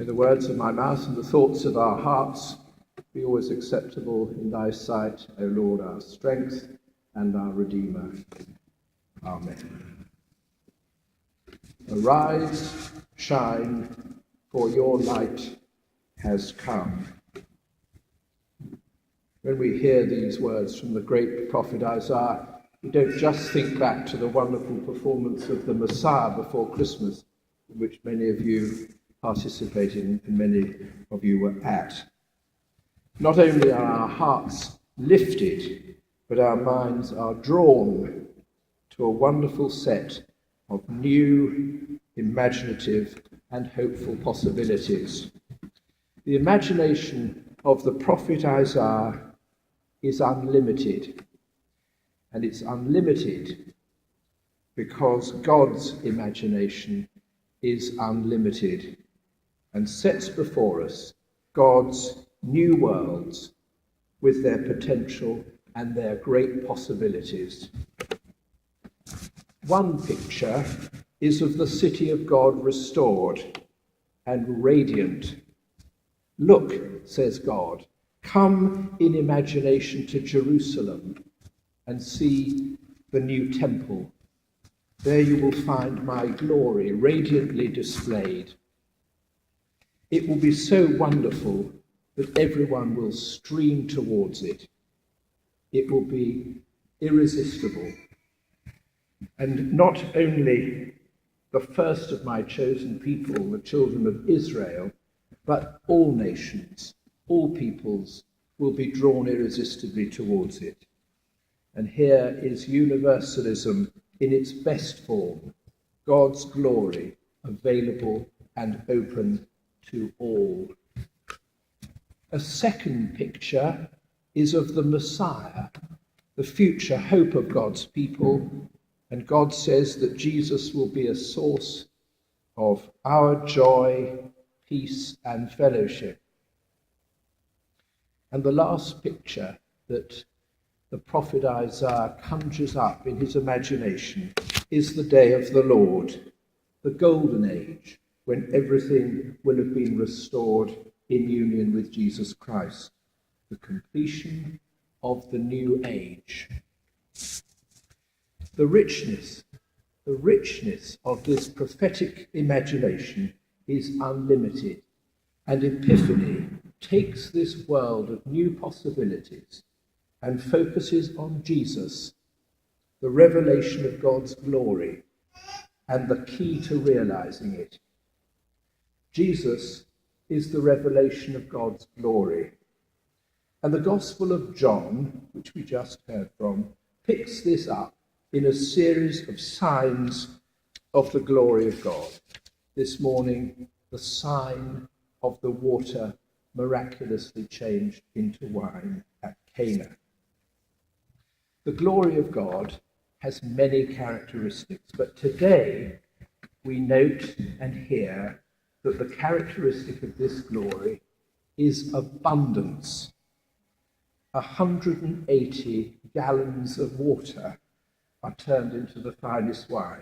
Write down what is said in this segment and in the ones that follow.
May the words of my mouth and the thoughts of our hearts be always acceptable in thy sight, O Lord, our strength and our Redeemer. Amen. Arise, shine, for your light has come. When we hear these words from the great prophet Isaiah, we don't just think back to the wonderful performance of the Messiah before Christmas, in which many of you participated and many of you were at. Not only are our hearts lifted, but our minds are drawn to a wonderful set of new, imaginative, and hopeful possibilities. The imagination of the prophet Isaiah is unlimited, and it's unlimited because God's imagination is unlimited and sets before us God's new worlds with their potential and their great possibilities. One picture is of the city of God restored and radiant. Look, says God, come in imagination to Jerusalem and see the new temple. There you will find my glory radiantly displayed. It will be so wonderful that everyone will stream towards it. It will be irresistible. And not only the first of my chosen people, the children of Israel, but all nations, all peoples will be drawn irresistibly towards it. And here is universalism in its best form, God's glory available and open to all. A second picture is of the Messiah, the future hope of God's people, and God says that Jesus will be a source of our joy, peace, and fellowship. And the last picture that the prophet Isaiah conjures up in his imagination is the day of the Lord, the golden age, when everything will have been restored in union with Jesus Christ, the completion of the new age. The richness of this prophetic imagination is unlimited, and Epiphany takes this world of new possibilities and focuses on Jesus, the revelation of God's glory, and the key to realizing it. Jesus is the revelation of God's glory. And the Gospel of John, which we just heard from, picks this up in a series of signs of the glory of God. This morning, the sign of the water miraculously changed into wine at Cana. The glory of God has many characteristics, but today we note and hear that the characteristic of this glory is abundance. 180 gallons of water are turned into the finest wine.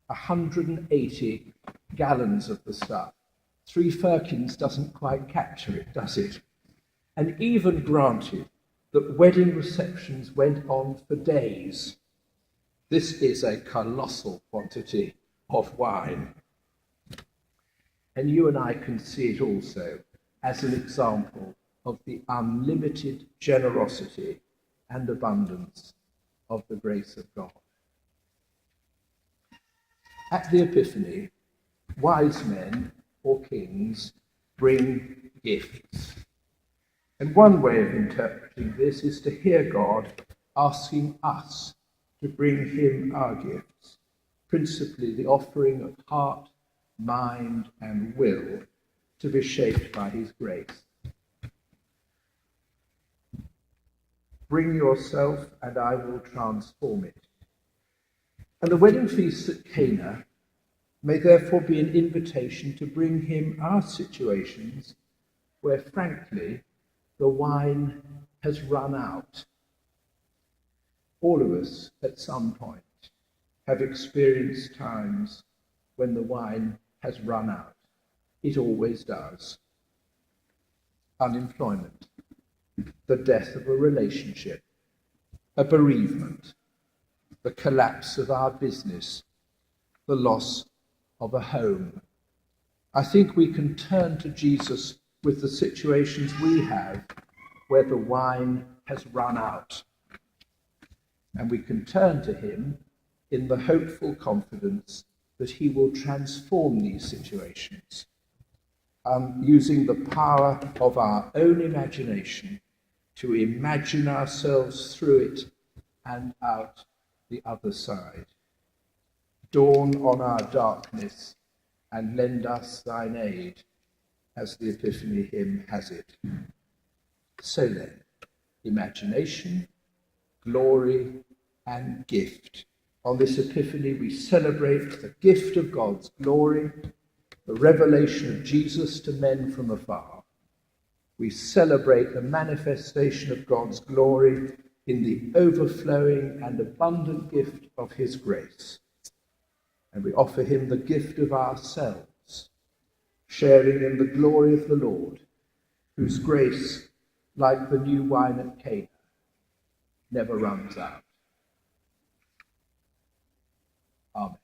180 gallons of the stuff. 3 firkins doesn't quite capture it, does it? And even granted that wedding receptions went on for days, this is a colossal quantity of wine. And you and I can see it also as an example of the unlimited generosity and abundance of the grace of God. At the Epiphany, wise men or kings bring gifts. And one way of interpreting this is to hear God asking us to bring him our gifts, principally the offering of heart, mind, and will to be shaped by his grace. Bring yourself, and I will transform it. And the wedding feast at Cana may therefore be an invitation to bring him our situations where, frankly, the wine has run out. All of us, at some point, have experienced times when the wine has run out. It always does. Unemployment, the death of a relationship, a bereavement, the collapse of our business, the loss of a home. I think we can turn to Jesus with the situations we have where the wine has run out. And we can turn to him in the hopeful confidence that he will transform these situations, using the power of our own imagination to imagine ourselves through it and out the other side. Dawn on our darkness and lend us thine aid, as the Epiphany hymn has it. So then, imagination, glory, and gift. On this Epiphany, we celebrate the gift of God's glory, the revelation of Jesus to men from afar. We celebrate the manifestation of God's glory in the overflowing and abundant gift of his grace. And we offer him the gift of ourselves, sharing in the glory of the Lord, whose grace, like the new wine at Cana, never runs out. Amen.